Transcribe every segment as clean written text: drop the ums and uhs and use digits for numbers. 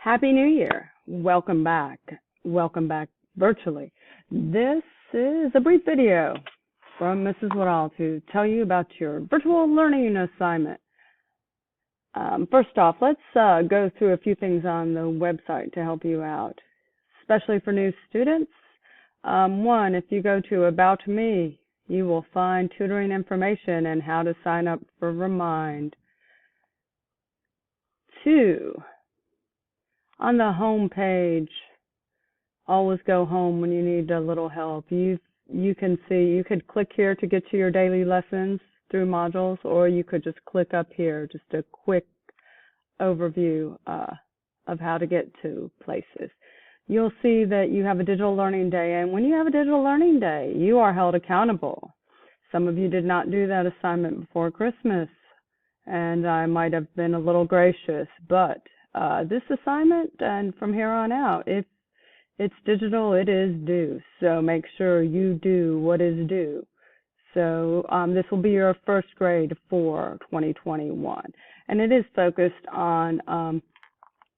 Happy New Year. Welcome back. Welcome back virtually. This is a brief video from Mrs. Woodall to tell you about your virtual learning assignment. First off, let's go through a few things on the website to help you out, especially for new students. One, if you go to About Me, you will find tutoring information and how to sign up for Remind. Two, on the home page, always go home when you need a little help. You can see, you could click here to get to your daily lessons through modules, or you could just click up here, just a quick overview of how to get to places. You'll see that you have a digital learning day, and when you have a digital learning day, you are held accountable. Some of you did not do that assignment before Christmas, and I might have been a little gracious, but this assignment and from here on out, if it's digital, it is due. So make sure you do what is due. So this will be your first grade for 2021. And it is focused on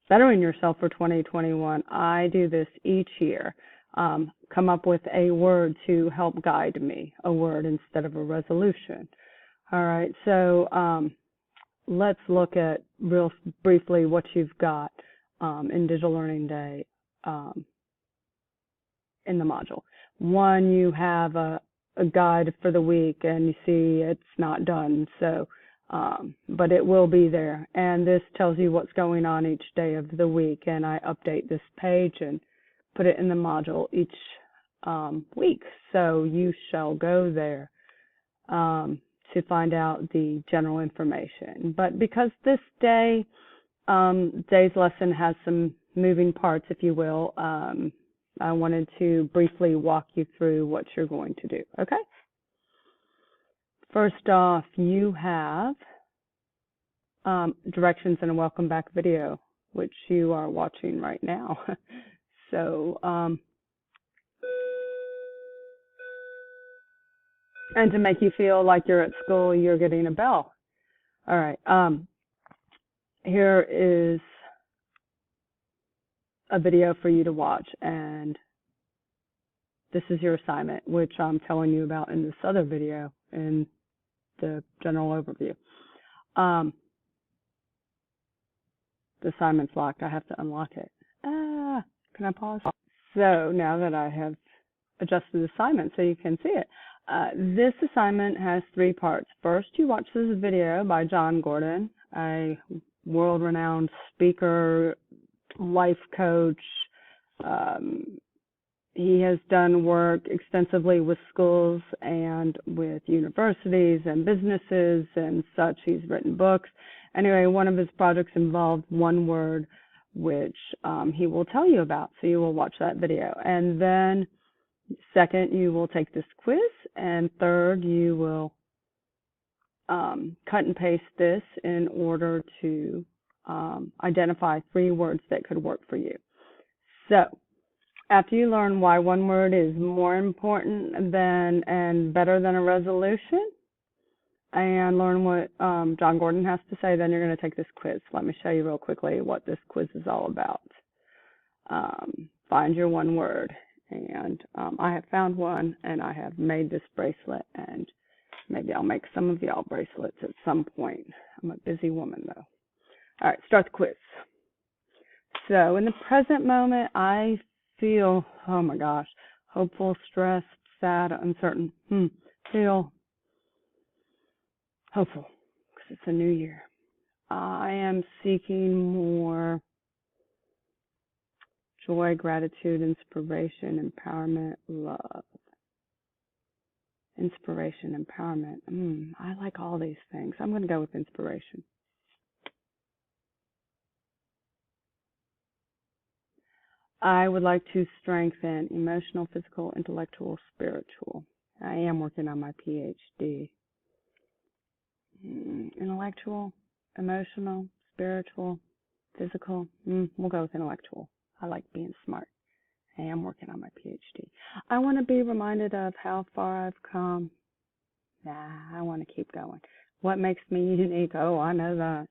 bettering yourself for 2021. I do this each year. Come up with a word to help guide me, a word instead of a resolution. All right, so let's look at real briefly what you've got in Digital Learning Day in the module. One, you have a guide for the week, and you see it's not done, so but it will be there. And this tells you what's going on each day of the week, and I update this page and put it in the module each week. So you shall go there to find out the general information. But because this day's lesson has some moving parts, if you will, I wanted to briefly walk you through what you're going to do, okay? First off, you have directions and a welcome back video, which you are watching right now. So, and to make you feel like you're at school, you're getting a bell. All right, here is a video for you to watch, and this is your assignment, which I'm telling you about in this other video in the general overview. The assignment's locked. I have to unlock it. Can I pause? So now that I have adjusted the assignment so you can see it, this assignment has 3 parts. First, you watch this video by John Gordon, a world-renowned speaker, life coach. He has done work extensively with schools and with universities and businesses and such. He's written books. Anyway, one of his projects involved OneWord, which he will tell you about. So you will watch that video. And then second, you will take this quiz. And third, you will cut and paste this in order to identify 3 words that could work for you. So after you learn why one word is more important than and better than a resolution, and learn what John Gordon has to say, then you're going to take this quiz. Let me show you real quickly what this quiz is all about. Find your one word. And I have found one, and I have made this bracelet, and maybe I'll make some of y'all bracelets at some point. I'm a busy woman, though. All right, start the quiz. So in the present moment, I feel, oh my gosh, hopeful, stressed, sad, uncertain. Feel hopeful because it's a new year. I am seeking more joy, gratitude, inspiration, empowerment, love. Inspiration, empowerment. I like all these things. I'm going to go with inspiration. I would like to strengthen emotional, physical, intellectual, spiritual. I am working on my PhD. Intellectual, emotional, spiritual, physical. We'll go with intellectual. I like being smart. I am working on my PhD. I want to be reminded of how far I've come. I want to keep going. What makes me unique? Oh, I know that.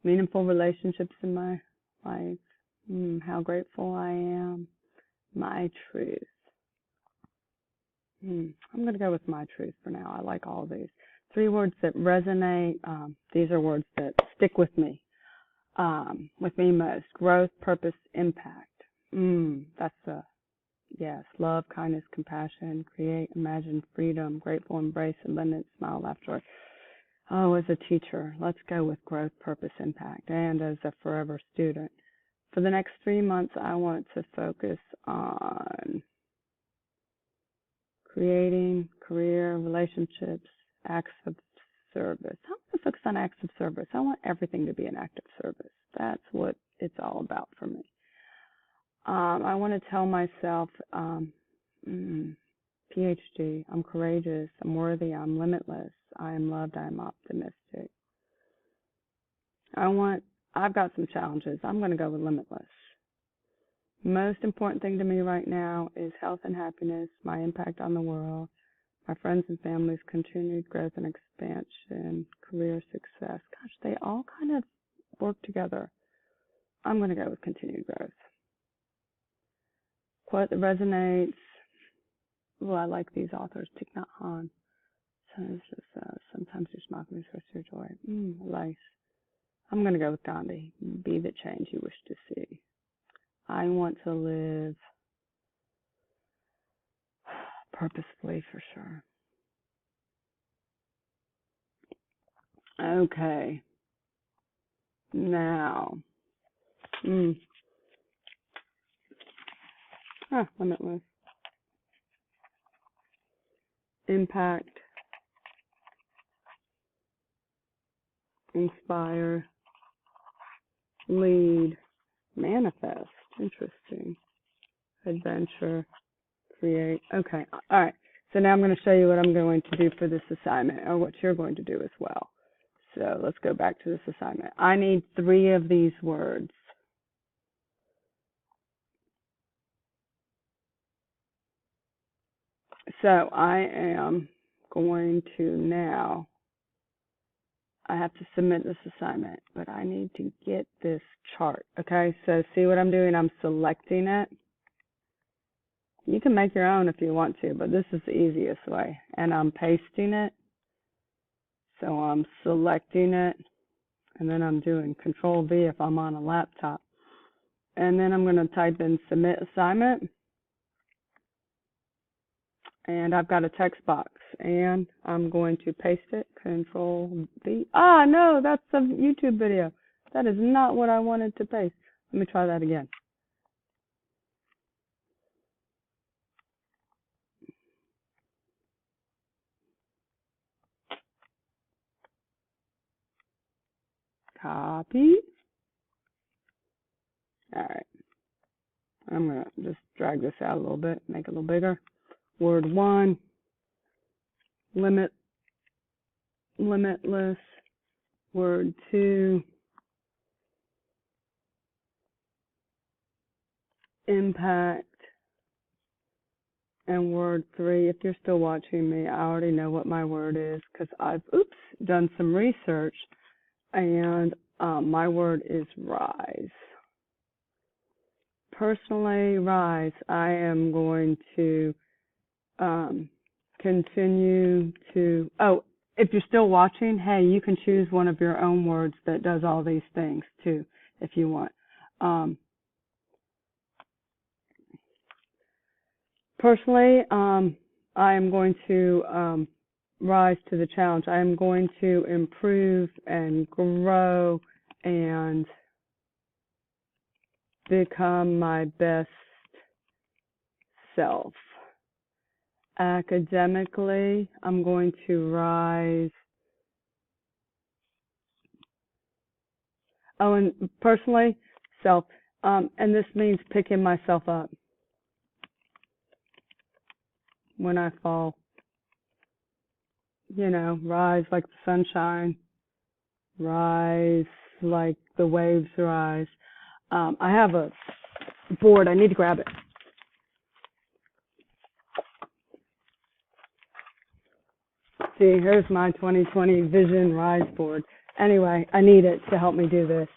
Meaningful relationships in my life. How grateful I am. My truth. I'm going to go with my truth for now. I like all these. 3 words that resonate. These are words that stick with me most. Growth, purpose, impact. That's a yes. Love, kindness, compassion, create, imagine, freedom, grateful, embrace, abundance, smile, laugh, joy. Oh, as a teacher, let's go with growth, purpose, impact. And as a forever student, for the next 3 months, I want to focus on creating career, relationships, acts of service. I want to focus on acts of service. I want everything to be an act of service. That's what it's all about for me. I want to tell myself, PhD, I'm courageous, I'm worthy, I'm limitless, I am loved, I am optimistic. I've got some challenges. I'm going to go with limitless. Most important thing to me right now is health and happiness, my impact on the world, my friends and family's continued growth and expansion, career success. Gosh, they all kind of work together. I'm going to go with continued growth. Quote that resonates. Well, I like these authors. Thich Nhat Hanh. Sometimes your smile can be source of joy. Life. I'm going to go with Gandhi. Be the change you wish to see. I want to live purposefully for sure. Okay. Now. Limitless. Impact. Inspire. Lead. Manifest. Interesting. Adventure. Create. Okay. All right. So now I'm going to show you what I'm going to do for this assignment, or what you're going to do as well. So let's go back to this assignment. I need 3 of these words. So I am going to now, I have to submit this assignment, but I need to get this chart. Okay, so see what I'm doing? I'm selecting it. You can make your own if you want to, but this is the easiest way. And I'm pasting it. So I'm selecting it, and then I'm doing Control V if I'm on a laptop. And then I'm going to type in Submit Assignment. And I've got a text box, and I'm going to paste it, Control V. No, that's a YouTube video. That is not what I wanted to paste. Let me try that again. Copy. All right. I'm going to just drag this out a little bit, make it a little bigger. Word 1, limitless. Word 2, impact. And word 3, if you're still watching me, I already know what my word is because I've, done some research. And my word is rise. Personally, rise. I am going to continue to, if you're still watching, hey, you can choose one of your own words that does all these things too, if you want. Personally, I am going to rise to the challenge. I am going to improve and grow and become my best self. Academically, I'm going to rise. And personally, self. And this means picking myself up when I fall. Rise like the sunshine. Rise like the waves rise. I have a board. I need to grab it. See, here's my 2020 Vision Rise board. Anyway, I need it to help me do this.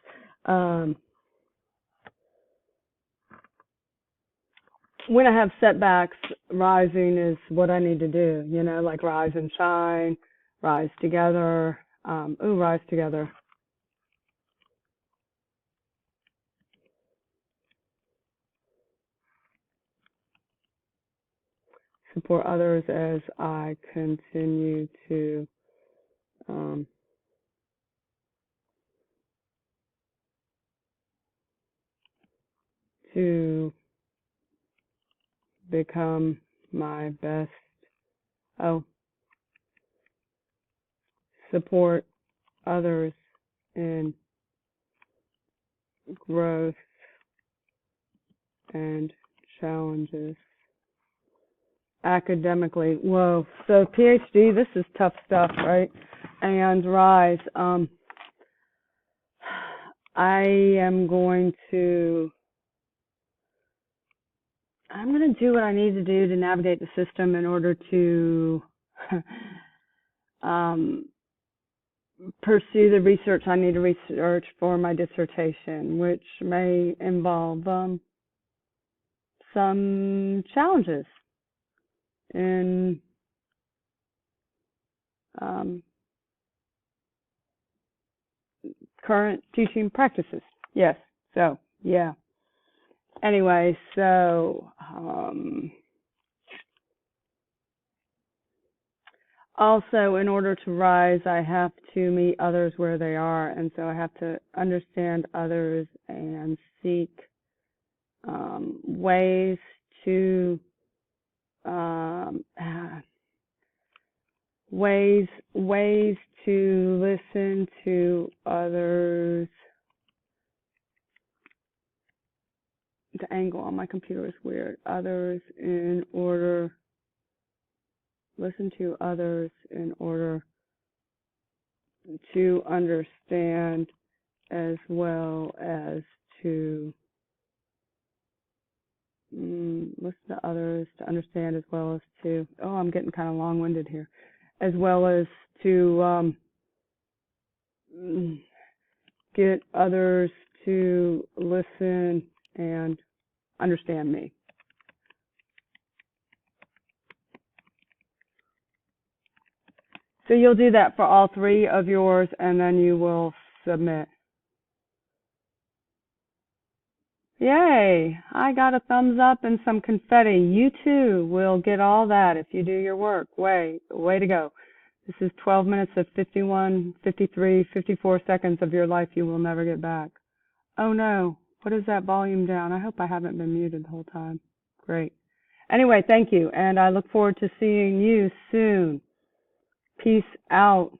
when I have setbacks, rising is what I need to do, you know, like rise and shine, rise together. Rise together. Support others as I continue to become my best. Support others in growth and challenges. Academically, whoa. So PhD, this is tough stuff, right? And rise. I'm going to do what I need to do to navigate the system in order to pursue the research I need to research for my dissertation, which may involve some challenges in current teaching practices. Yes. So, yeah. Anyway, so also, in order to rise, I have to meet others where they are, and so I have to understand others and seek ways to ways to listen to others. The angle on my computer is weird. Listen to others in order to understand, as well as to listen to others to understand, as well as to, I'm getting kind of long-winded here, as well as to get others to listen and understand me. So you'll do that for all three of yours, and then you will submit. Yay! I got a thumbs up and some confetti. You too will get all that if you do your work. Way to go. This is 12 minutes of 51, 53, 54 seconds of your life you will never get back. Oh no, what is that volume down? I hope I haven't been muted the whole time. Great. Anyway, thank you, and I look forward to seeing you soon. Peace out.